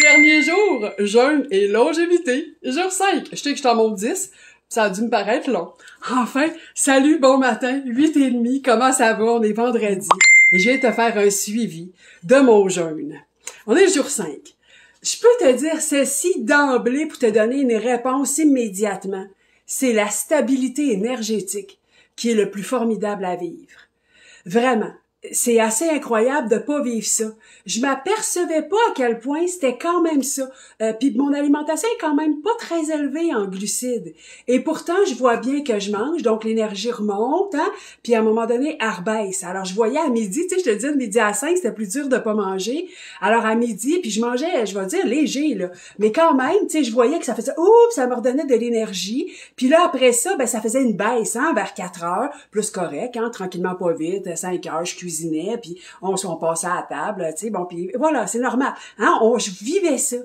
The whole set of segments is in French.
Dernier jour, jeûne et longévité. Jour 5, je sais que je t'en montre 10, ça a dû me paraître long. Enfin, salut, bon matin, 8h30, comment ça va? On est vendredi et je viens te faire un suivi de mon jeûne. On est le jour 5. Je peux te dire ceci d'emblée pour te donner une réponse immédiatement. C'est la stabilité énergétique qui est le plus formidable à vivre. Vraiment. C'est assez incroyable de pas vivre ça. Je m'apercevais pas à quel point c'était quand même ça. Puis mon alimentation est quand même pas très élevée en glucides. Et pourtant, je vois bien que je mange, donc l'énergie remonte, hein. Puis à un moment donné, elle rebaisse. Alors je voyais à midi, tu sais, je te dis de midi à 5, c'était plus dur de pas manger. Alors à midi, puis je mangeais, je vais dire léger là, mais quand même, tu sais, je voyais que ça faisait oups, ça me redonnait de l'énergie. Puis là après ça, ben ça faisait une baisse, hein, vers 4 heures, plus correct, hein, tranquillement pas vite, 5 heures, je cuisinais, puis on passait à la table, tu sais, bon, puis voilà, c'est normal. Hein, je vivais ça.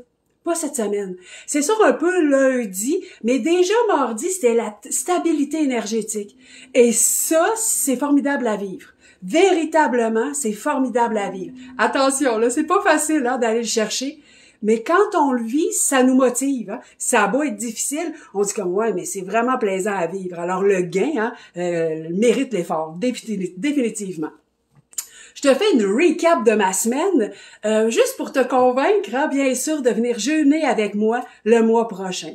Pas cette semaine. C'est sûr un peu lundi, mais déjà mardi, c'était la stabilité énergétique. Et ça, c'est formidable à vivre. Véritablement, c'est formidable à vivre. Attention, là, c'est pas facile hein, d'aller le chercher. Mais quand on le vit, ça nous motive. Hein? Ça a beau être difficile, on dit comme ouais, mais c'est vraiment plaisant à vivre. Alors le gain hein, mérite l'effort, définitivement. Je te fais une recap de ma semaine, juste pour te convaincre, hein, bien sûr, de venir jeûner avec moi le mois prochain.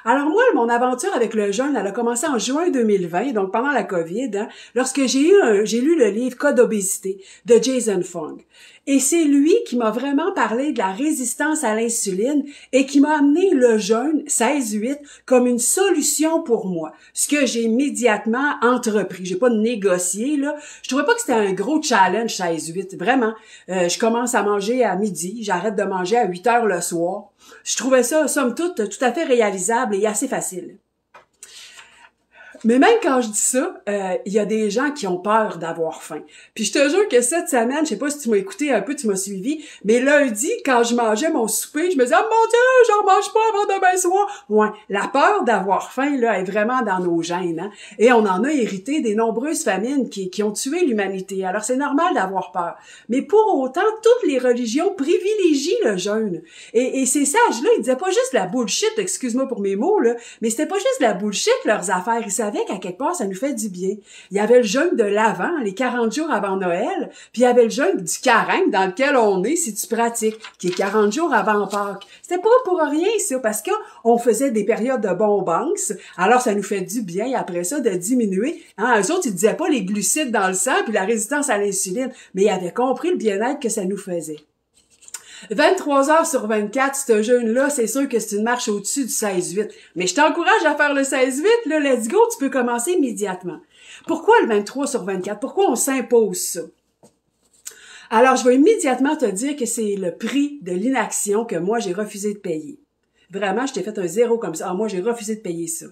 Alors moi, mon aventure avec le jeûne, elle a commencé en juin 2020, donc pendant la COVID, hein, lorsque j'ai lu le livre Code d'obésité de Jason Fung. Et c'est lui qui m'a vraiment parlé de la résistance à l'insuline et qui m'a amené le jeûne 16-8 comme une solution pour moi. Ce que j'ai immédiatement entrepris. J'ai pas négocié, là. Je trouvais pas que c'était un gros challenge 16-8. Vraiment. Je commence à manger à midi. J'arrête de manger à 8 heures le soir. Je trouvais ça, somme toute, tout à fait réalisable et assez facile. Mais même quand je dis ça, il y a des gens qui ont peur d'avoir faim. Puis je te jure que cette semaine, je sais pas si tu m'as écouté un peu, tu m'as suivi, mais lundi, quand je mangeais mon souper, je me disais « Oh mon Dieu, j'en mange pas avant demain soir! » Ouais, la peur d'avoir faim, là, est vraiment dans nos gènes. Hein? Et on en a hérité des nombreuses famines qui ont tué l'humanité. Alors c'est normal d'avoir peur. Mais pour autant, toutes les religions privilégient le jeûne. Et ces sages-là, ils disaient pas juste la bullshit, excuse-moi pour mes mots, là, mais c'était pas juste la bullshit, leurs affaires. Ils savaient qu'à quelque part, ça nous fait du bien. Il y avait le jeûne de l'Avent, les 40 jours avant Noël, puis il y avait le jeûne du carême dans lequel on est si tu pratiques, qui est 40 jours avant Pâques. C'était pas pour rien, ça, parce qu'on faisait des périodes de bombance, alors ça nous fait du bien, après ça, de diminuer. Hein, eux autres, ils disaient pas les glucides dans le sang, puis la résistance à l'insuline, mais ils avaient compris le bien-être que ça nous faisait. 23 heures sur 24, ce jeûne-là, c'est sûr que c'est une marche au-dessus du 16-8. Mais je t'encourage à faire le 16-8, là, let's go, tu peux commencer immédiatement. Pourquoi le 23 sur 24? Pourquoi on s'impose ça? Alors, je vais immédiatement te dire que c'est le prix de l'inaction que moi, j'ai refusé de payer. Vraiment, je t'ai fait un 0 comme ça. Ah, moi, j'ai refusé de payer ça.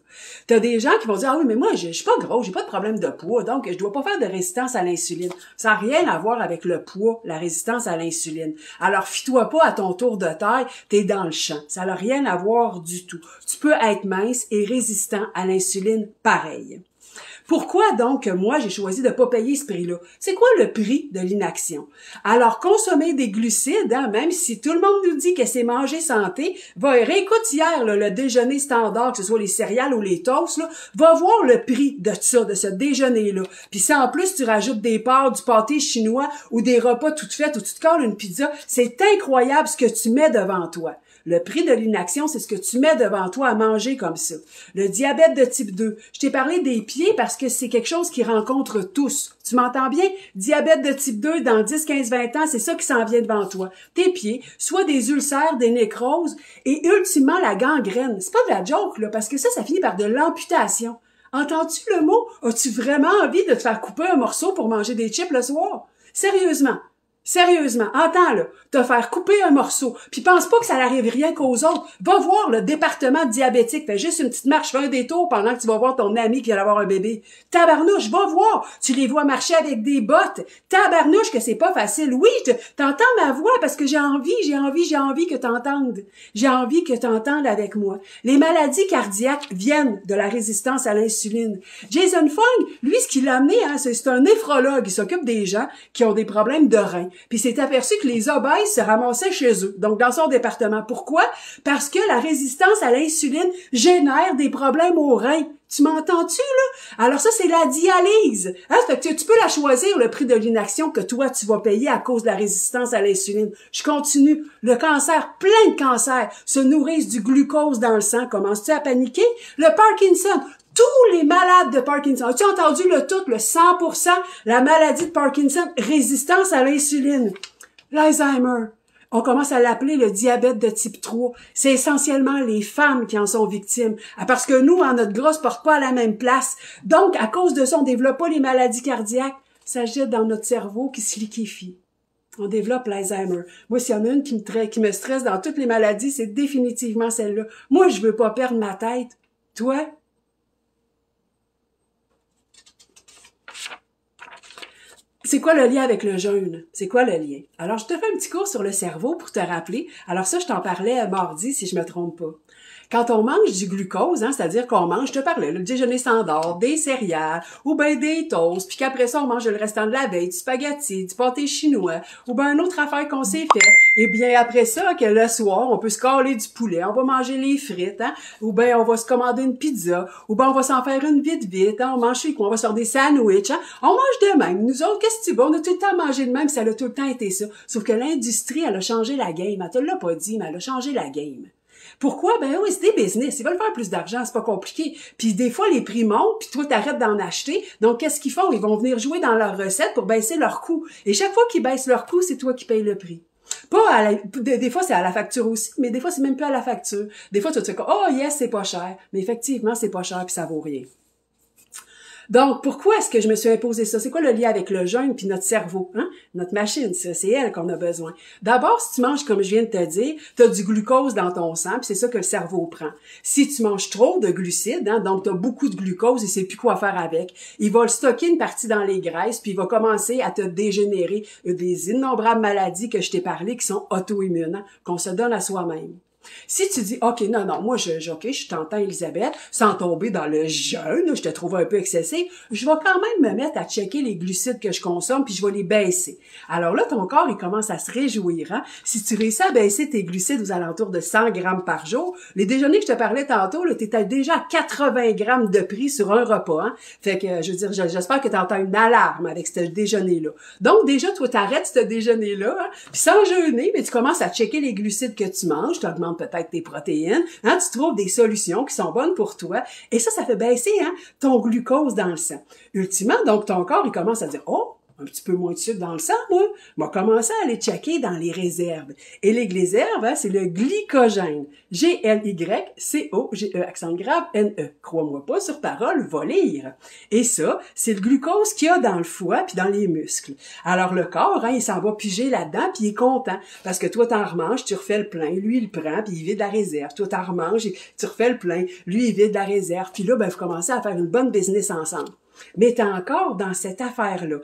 T'as des gens qui vont dire, ah oui, mais moi, je suis pas gros, j'ai pas de problème de poids, donc je dois pas faire de résistance à l'insuline. Ça n'a rien à voir avec le poids, la résistance à l'insuline. Alors, fie-toi pas à ton tour de taille, t'es dans le champ. Ça n'a rien à voir du tout. Tu peux être mince et résistant à l'insuline pareil. Pourquoi donc moi j'ai choisi de pas payer ce prix-là? C'est quoi le prix de l'inaction? Alors consommer des glucides, hein, même si tout le monde nous dit que c'est manger santé, réécoute hier là, le déjeuner standard, que ce soit les céréales ou les toasts, là, va voir le prix de ça, de ce déjeuner-là. Puis si en plus tu rajoutes des pâtes, du pâté chinois ou des repas toutes faites ou tu te colles une pizza, c'est incroyable ce que tu mets devant toi. Le prix de l'inaction, c'est ce que tu mets devant toi à manger comme ça. Le diabète de type 2. Je t'ai parlé des pieds parce que c'est quelque chose qui rencontre tous. Tu m'entends bien? Diabète de type 2 dans 10, 15, 20 ans, c'est ça qui s'en vient devant toi. Tes pieds, soit des ulcères, des nécroses et ultimement la gangrène. C'est pas de la joke, là, parce que ça finit par de l'amputation. Entends-tu le mot? As-tu vraiment envie de te faire couper un morceau pour manger des chips le soir? Sérieusement. Sérieusement, entends là, te faire couper un morceau, puis pense pas que ça n'arrive rien qu'aux autres. Va voir le département diabétique, fais juste une petite marche, fais un détour pendant que tu vas voir ton ami qui vient d'avoir un bébé. Tabarnouche, va voir, tu les vois marcher avec des bottes. Tabarnouche que c'est pas facile. Oui, t'entends ma voix parce que j'ai envie que t'entendes. J'ai envie que t'entendes avec moi. Les maladies cardiaques viennent de la résistance à l'insuline. Jason Fung, lui, ce qu'il a amené, hein, c'est un néphrologue, il s'occupe des gens qui ont des problèmes de reins. Puis il s'est aperçu que les obèses se ramassaient chez eux, donc dans son département. Pourquoi? Parce que la résistance à l'insuline génère des problèmes aux reins. Tu m'entends-tu, là? Alors ça, c'est la dialyse. Hein? Fait que tu peux la choisir, le prix de l'inaction que toi, tu vas payer à cause de la résistance à l'insuline. Je continue. Le cancer, plein de cancers, se nourrissent du glucose dans le sang. Commences-tu à paniquer? Le Parkinson, tous les malades de Parkinson. As-tu entendu le tout, le 100%, la maladie de Parkinson, résistance à l'insuline? L'Alzheimer. On commence à l'appeler le diabète de type 3. C'est essentiellement les femmes qui en sont victimes. Parce que nous, notre gras se porte pas à la même place. Donc, à cause de ça, on développe pas les maladies cardiaques. Ça jette dans notre cerveau qui se liquéfie. On développe l'Alzheimer. Moi, s'il y en a une qui me stresse dans toutes les maladies, c'est définitivement celle-là. Moi, je veux pas perdre ma tête. Toi? C'est quoi le lien avec le jeûne? C'est quoi le lien? Alors, je te fais un petit cours sur le cerveau pour te rappeler. Alors ça, je t'en parlais mardi, si je me trompe pas. Quand on mange du glucose, c'est-à-dire qu'on mange, je te parlais, le déjeuner standard, des céréales, ou ben des toasts, puis qu'après ça, on mange le restant de la veille, du spaghetti, du pâté chinois, ou ben une autre affaire qu'on s'est fait. Et bien après ça, que le soir, on peut se caler du poulet, on va manger les frites, ou ben on va se commander une pizza, ou ben on va s'en faire une vite, on mange chez quoi, on va se faire des sandwichs, On mange de même. Nous autres, qu'est-ce que tu veux? On a tout le temps mangé de même, ça a tout le temps été ça. Sauf que l'industrie, elle a changé la game. Elle te l'a pas dit, mais elle a changé la game. Pourquoi? Ben oui, c'est des business. Ils veulent faire plus d'argent, c'est pas compliqué. Puis des fois, les prix montent, puis toi, t'arrêtes d'en acheter. Donc, qu'est-ce qu'ils font? Ils vont venir jouer dans leurs recettes pour baisser leurs coûts. Et chaque fois qu'ils baissent leurs coûts, c'est toi qui payes le prix. Pas des fois, c'est à la facture aussi, mais des fois, c'est même plus à la facture. Des fois, tu te dis, oh yes, c'est pas cher. Mais effectivement, c'est pas cher, puis ça vaut rien. Donc, pourquoi est-ce que je me suis imposé ça? C'est quoi le lien avec le jeûne puis notre cerveau? Notre machine, ça, c'est elle qu'on a besoin. D'abord, si tu manges, comme je viens de te dire, tu as du glucose dans ton sang, puis c'est ça que le cerveau prend. Si tu manges trop de glucides, donc tu as beaucoup de glucose, il sait plus quoi faire avec, il va le stocker une partie dans les graisses, puis il va commencer à te dégénérer. Il y a des innombrables maladies que je t'ai parlé qui sont auto-immunes, qu'on se donne à soi-même. Si tu dis, OK, non, moi, je t'entends, Elisabeth, sans tomber dans le jeûne, je te trouve un peu excessif, je vais quand même me mettre à checker les glucides que je consomme, puis je vais les baisser. Alors là, ton corps, il commence à se réjouir. Si tu réussis à baisser tes glucides aux alentours de 100 grammes par jour, les déjeuners que je te parlais tantôt, tu étais déjà à 80 grammes de prix sur un repas. Fait que, je veux dire, j'espère que tu entends une alarme avec ce déjeuner-là. Donc, déjà, toi, t'arrêtes ce déjeuner-là, puis sans jeûner, mais tu commences à checker les glucides que tu manges, tu augmentes peut-être tes protéines, tu trouves des solutions qui sont bonnes pour toi, et ça fait baisser ton glucose dans le sang. Ultimement, donc, ton corps, il commence à dire, oh, un petit peu moins de sucre dans le sang, moi. Je vais commencer à aller checker dans les réserves. Et les réserves, c'est le glycogène. G-L-Y-C-O-G-E, accent grave, N-E. Crois-moi pas sur parole, va lire. Et ça, c'est le glucose qu'il y a dans le foie puis dans les muscles. Alors, le corps, il s'en va piger là-dedans puis il est content. Parce que toi, t'en remanges, tu refais le plein. Lui, il le prend puis il vide la réserve. Toi, t'en remanges, tu refais le plein. Lui, il vide la réserve. Puis là, vous commencez à faire une bonne business ensemble. Mais t'es encore dans cette affaire-là.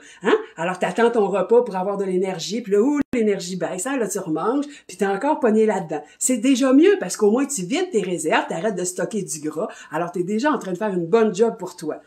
Alors, t'attends ton repas pour avoir de l'énergie, puis là, l'énergie baisse, là, tu remanges, puis t'es encore pogné là-dedans. C'est déjà mieux, parce qu'au moins, tu vides tes réserves, t'arrêtes de stocker du gras, alors t'es déjà en train de faire une bonne job pour toi.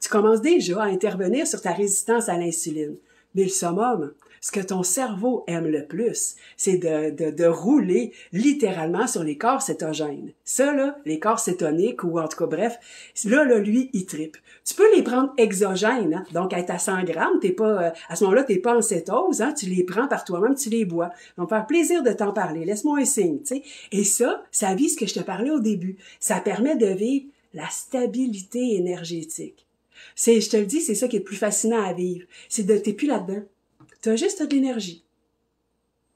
Tu commences déjà à intervenir sur ta résistance à l'insuline. Mais le summum, ce que ton cerveau aime le plus, c'est de rouler littéralement sur les corps cétogènes. Ça, là, les corps cétoniques, ou en tout cas, bref, là, lui, il trippe. Tu peux les prendre exogènes, donc être à 100 grammes, t'es pas, à ce moment-là, t'es pas en cétose, tu les prends par toi-même, tu les bois. Donc, faire plaisir de t'en parler. Laisse-moi un signe, tu sais. Et ça vise ce que je te parlais au début. Ça permet de vivre la stabilité énergétique. Je te le dis, c'est ça qui est le plus fascinant à vivre. T'es plus là-dedans. T'as juste de l'énergie.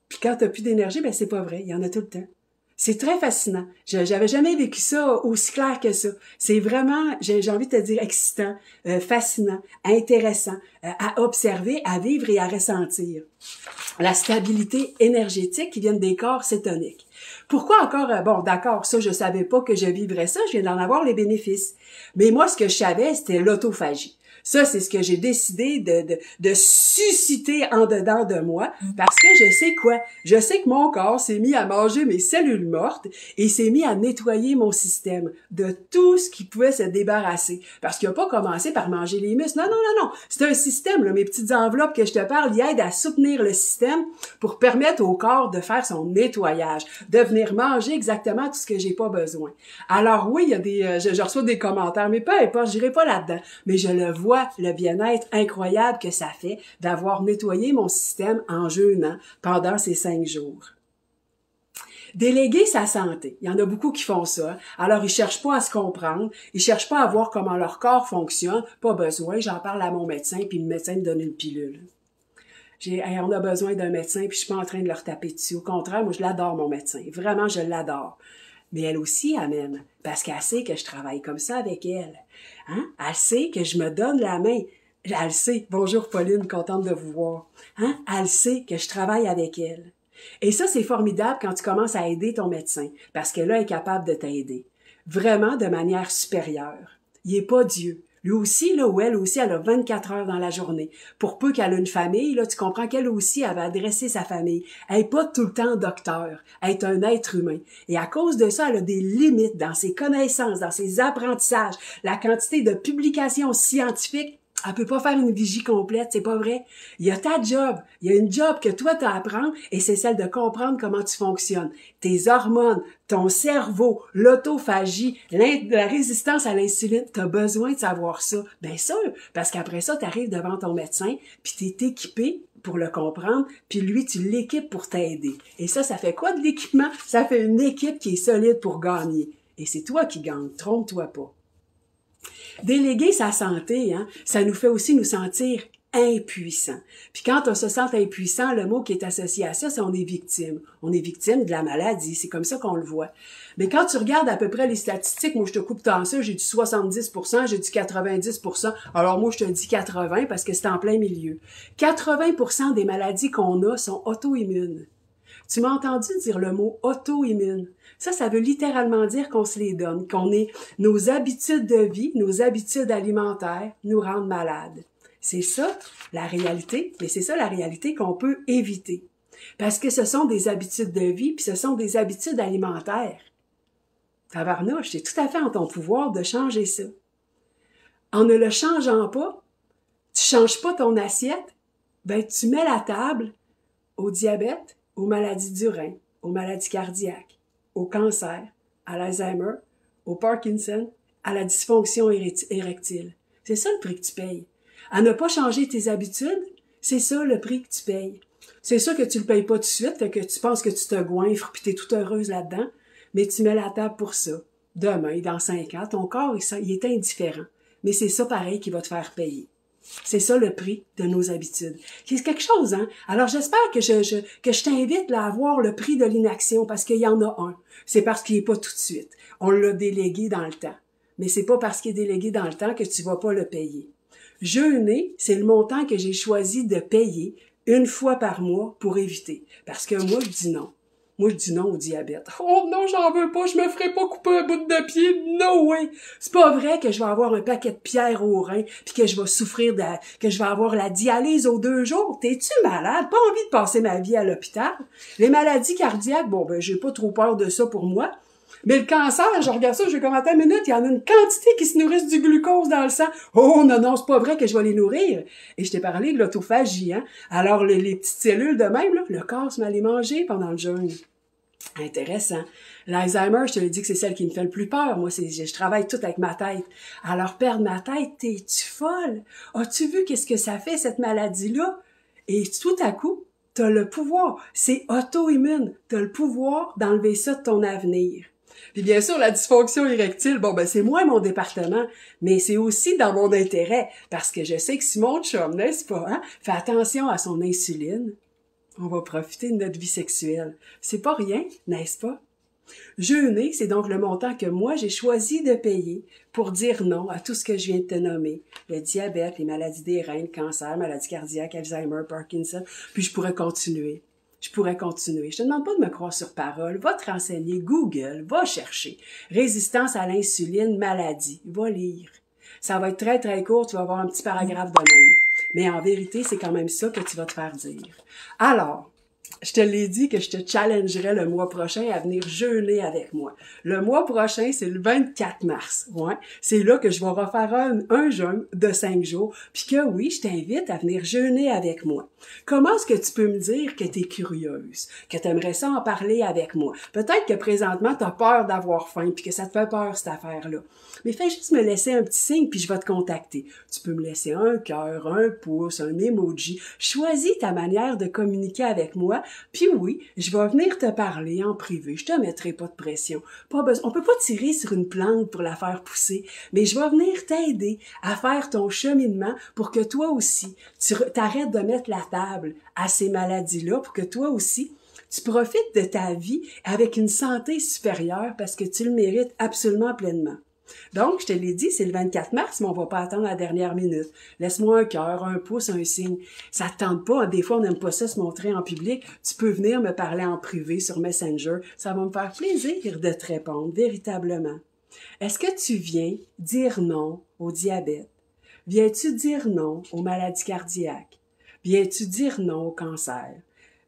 Puis quand t'as plus d'énergie, c'est pas vrai. Il y en a tout le temps. C'est très fascinant. J'avais jamais vécu ça aussi clair que ça. C'est vraiment, j'ai envie de te dire, excitant, fascinant, intéressant, à observer, à vivre et à ressentir. La stabilité énergétique qui vient des corps cétoniques. Pourquoi encore, d'accord, ça, je savais pas que je vivrais ça, je viens d'en avoir les bénéfices. Mais moi, ce que je savais, c'était l'autophagie. Ça, c'est ce que j'ai décidé de susciter en dedans de moi parce que je sais quoi? Je sais que mon corps s'est mis à manger mes cellules mortes et s'est mis à nettoyer mon système de tout ce qui pouvait se débarrasser. Parce qu'il n'a pas commencé par manger les muscles. Non, non, non, non. C'est un système, là. Mes petites enveloppes que je te parle, ils aident à soutenir le système pour permettre au corps de faire son nettoyage, de venir manger exactement tout ce que j'ai pas besoin. Alors oui, il y a je reçois des commentaires, mais peu importe, j'irai pas là-dedans. Mais je le vois, le bien-être incroyable que ça fait d'avoir nettoyé mon système en jeûnant pendant ces 5 jours. Déléguer sa santé. Il y en a beaucoup qui font ça. Alors, ils cherchent pas à se comprendre. Ils cherchent pas à voir comment leur corps fonctionne. Pas besoin. J'en parle à mon médecin, puis le médecin me donne une pilule. On a besoin d'un médecin, puis je suis pas en train de leur taper dessus. Au contraire, moi, je l'adore, mon médecin. Vraiment, je l'adore. Mais elle aussi, elle m'aime. Parce qu'elle sait que je travaille comme ça avec elle. Hein? Elle sait que je me donne la main. Elle sait. Bonjour, Pauline, contente de vous voir. Hein? Elle sait que je travaille avec elle. Et ça, c'est formidable quand tu commences à aider ton médecin, parce que là, il est capable de t'aider. Vraiment de manière supérieure. Il est pas Dieu. Lui aussi, là, ou elle aussi, elle a 24 heures dans la journée. Pour peu qu'elle ait une famille, là, tu comprends qu'elle aussi, elle va adresser sa famille. Elle n'est pas tout le temps docteur. Elle est un être humain. Et à cause de ça, elle a des limites dans ses connaissances, dans ses apprentissages, la quantité de publications scientifiques. Elle peut pas faire une vigie complète, c'est pas vrai. Il y a ta job, il y a une job que toi t'as à apprendre et c'est celle de comprendre comment tu fonctionnes. Tes hormones, ton cerveau, l'autophagie, la résistance à l'insuline, t'as besoin de savoir ça. Bien sûr, parce qu'après ça, t'arrives devant ton médecin, puis t'es équipé pour le comprendre, puis lui, tu l'équipes pour t'aider. Et ça fait quoi de l'équipement? Ça fait une équipe qui est solide pour gagner. Et c'est toi qui gagnes, trompe-toi pas. Déléguer sa santé, hein, ça nous fait aussi nous sentir impuissants. Puis quand on se sent impuissant, le mot qui est associé à ça, c'est on est victime. On est victime de la maladie, c'est comme ça qu'on le voit. Mais quand tu regardes à peu près les statistiques, moi je te coupe tant ça, j'ai du 70%, j'ai du 90%, alors moi je te dis 80% parce que c'est en plein milieu. 80% des maladies qu'on a sont auto-immunes. Tu m'as entendu dire le mot auto-immune. Ça veut littéralement dire qu'on se les donne, nos habitudes de vie, nos habitudes alimentaires nous rendent malades. C'est ça la réalité, mais c'est ça la réalité qu'on peut éviter. Parce que ce sont des habitudes de vie, puis ce sont des habitudes alimentaires. Tabarnouche, c'est tout à fait en ton pouvoir de changer ça. En ne le changeant pas, tu changes pas ton assiette, ben tu mets la table au diabète, aux maladies du rein, aux maladies cardiaques, au cancer, à l'Alzheimer, au Parkinson, à la dysfonction érectile. C'est ça le prix que tu payes. À ne pas changer tes habitudes, c'est ça le prix que tu payes. C'est sûr que tu le payes pas tout de suite, fait que tu penses que tu te goinfres puis t'es toute heureuse là-dedans, mais tu mets la table pour ça. Demain, dans 5 ans, ton corps, il est indifférent. Mais c'est ça pareil qui va te faire payer. C'est ça le prix de nos habitudes. C'est quelque chose, hein? Alors j'espère que je t'invite là, à voir le prix de l'inaction parce qu'il y en a un. C'est parce qu'il est pas tout de suite. On l'a délégué dans le temps. Mais c'est pas parce qu'il est délégué dans le temps que tu vas pas le payer. Jeûner, c'est le montant que j'ai choisi de payer une fois par mois pour éviter. Parce que moi, je dis non. Moi, je dis non au diabète. Oh non, j'en veux pas, je me ferai pas couper un bout de pied. No way! C'est pas vrai que je vais avoir un paquet de pierres au rein puis que je vais souffrir que je vais avoir la dialyse aux 2 jours. T'es-tu malade? Pas envie de passer ma vie à l'hôpital. Les maladies cardiaques, bon, ben, j'ai pas trop peur de ça pour moi. Mais le cancer, je regarde ça, je vais comme, attends une minute, il y en a une quantité qui se nourrissent du glucose dans le sang. Oh non, non, c'est pas vrai que je vais les nourrir. Et je t'ai parlé de l'autophagie, hein. Alors, les petites cellules de même, là, le corps se met à les manger pendant le jeûne. Intéressant. L'Alzheimer, je te l'ai dit que c'est celle qui me fait le plus peur. Moi, je travaille tout avec ma tête. Alors, perdre ma tête, t'es-tu folle? As-tu vu qu'est-ce que ça fait, cette maladie-là? Et tout à coup, t'as le pouvoir. C'est auto-immune. T'as le pouvoir d'enlever ça de ton avenir. Puis bien sûr, la dysfonction érectile, bon, ben c'est moins mon département, mais c'est aussi dans mon intérêt, parce que je sais que si mon chum, n'est-ce pas, hein, fait attention à son insuline, on va profiter de notre vie sexuelle. C'est pas rien, n'est-ce pas? Jeûner, c'est donc le montant que moi, j'ai choisi de payer pour dire non à tout ce que je viens de te nommer. Le diabète, les maladies des reins, le cancer, maladies cardiaques, Alzheimer, Parkinson, puis je pourrais continuer. Je te demande pas de me croire sur parole. Va te renseigner, Google, va chercher. Résistance à l'insuline, maladie. Va lire. Ça va être très, très court, tu vas avoir un petit paragraphe de même. Mais en vérité, c'est quand même ça que tu vas te faire dire. Alors, je te l'ai dit que je te challengerais le mois prochain à venir jeûner avec moi. Le mois prochain, c'est le 24 mars. Ouais. C'est là que je vais refaire un jeûne de 5 jours. Puis que oui, je t'invite à venir jeûner avec moi. Comment est-ce que tu peux me dire que tu es curieuse, que tu aimerais ça en parler avec moi? Peut-être que présentement, tu as peur d'avoir faim puis que ça te fait peur, cette affaire-là. Mais fais juste me laisser un petit signe puis je vais te contacter. Tu peux me laisser un cœur, un pouce, un emoji. Choisis ta manière de communiquer avec moi. Puis oui, je vais venir te parler en privé. Je te mettrai pas de pression. Pas besoin. On peut pas tirer sur une plante pour la faire pousser, mais je vais venir t'aider à faire ton cheminement pour que toi aussi, tu t'arrêtes de mettre la table à ces maladies-là, pour que toi aussi, tu profites de ta vie avec une santé supérieure parce que tu le mérites absolument pleinement. Donc, je te l'ai dit, c'est le 24 mars, mais on va pas attendre la dernière minute. Laisse-moi un cœur, un pouce, un signe. Ça te tente pas. Des fois, on n'aime pas ça se montrer en public. Tu peux venir me parler en privé sur Messenger. Ça va me faire plaisir de te répondre, véritablement. Est-ce que tu viens dire non au diabète? Viens-tu dire non aux maladies cardiaques? Viens-tu dire non au cancer?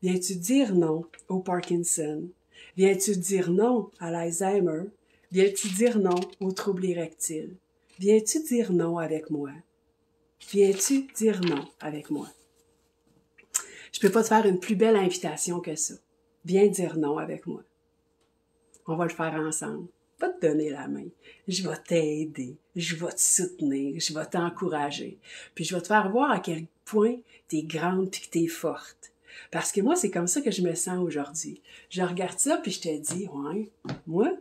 Viens-tu dire non au Parkinson? Viens-tu dire non à l'Alzheimer? Viens-tu dire non aux troubles érectiles? Viens-tu dire non avec moi? Viens-tu dire non avec moi? Je peux pas te faire une plus belle invitation que ça. Viens dire non avec moi. On va le faire ensemble. Je vais te donner la main. Je vais t'aider. Je vais te soutenir. Je vais t'encourager. Puis je vais te faire voir à quel point t'es grande puis que t'es forte. Parce que moi, c'est comme ça que je me sens aujourd'hui. Je regarde ça puis je te dis, ouais, moi,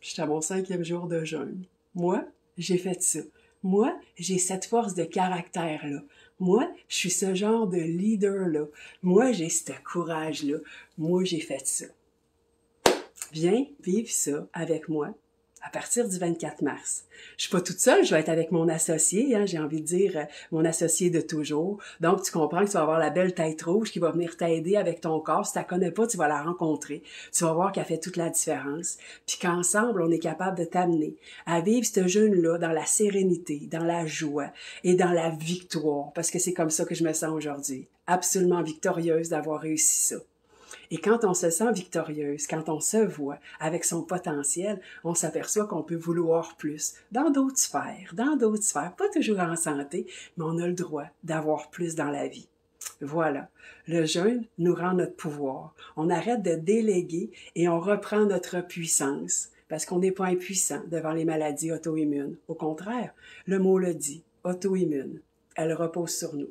j'étais à mon 5e jour de jeûne. Moi, j'ai fait ça. Moi, j'ai cette force de caractère-là. Moi, je suis ce genre de leader-là. Moi, j'ai ce courage-là. Moi, j'ai fait ça. Viens vivre ça avec moi à partir du 24 mars. Je suis pas toute seule, je vais être avec mon associé, hein, j'ai envie de dire mon associé de toujours. Donc, tu comprends que tu vas avoir la belle tête rouge qui va venir t'aider avec ton corps. Si tu la connais pas, tu vas la rencontrer. Tu vas voir qu'elle fait toute la différence. Puis qu'ensemble, on est capable de t'amener à vivre ce jeûne-là dans la sérénité, dans la joie et dans la victoire. Parce que c'est comme ça que je me sens aujourd'hui. Absolument victorieuse d'avoir réussi ça. Et quand on se sent victorieuse, quand on se voit avec son potentiel, on s'aperçoit qu'on peut vouloir plus dans d'autres sphères, pas toujours en santé, mais on a le droit d'avoir plus dans la vie. Voilà, le jeûne nous rend notre pouvoir. On arrête de déléguer et on reprend notre puissance, parce qu'on n'est pas impuissant devant les maladies auto-immunes. Au contraire, le mot le dit, auto-immune. Elle repose sur nous.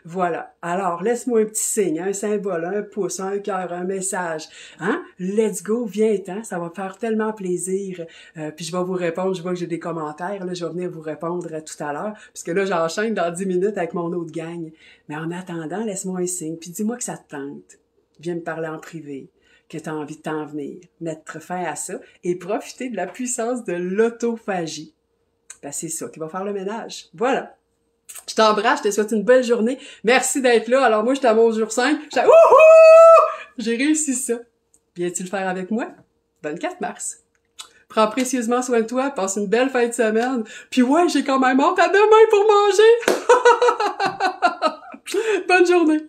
Voilà. Alors, laisse-moi un petit signe, un symbole, un pouce, un cœur, un message. Hein? Let's go, viens-t'en, ça va me faire tellement plaisir. Puis je vais vous répondre, je vois que j'ai des commentaires, là, je vais venir vous répondre tout à l'heure, puisque là, j'enchaîne dans 10 minutes avec mon autre gang. Mais en attendant, laisse-moi un signe, puis dis-moi que ça te tente. Viens me parler en privé, que tu as envie de t'en venir, mettre fin à ça et profiter de la puissance de l'autophagie. Ben, c'est ça qui va faire le ménage. Voilà. Je t'embrasse, je te souhaite une belle journée. Merci d'être là. Alors moi, j'étais à mon jour 5. J'ai réussi ça. Viens-tu le faire avec moi? 24 mars. Prends précieusement soin de toi. Passe une belle fin de semaine. Puis ouais, j'ai quand même hâte à demain pour manger. Bonne journée.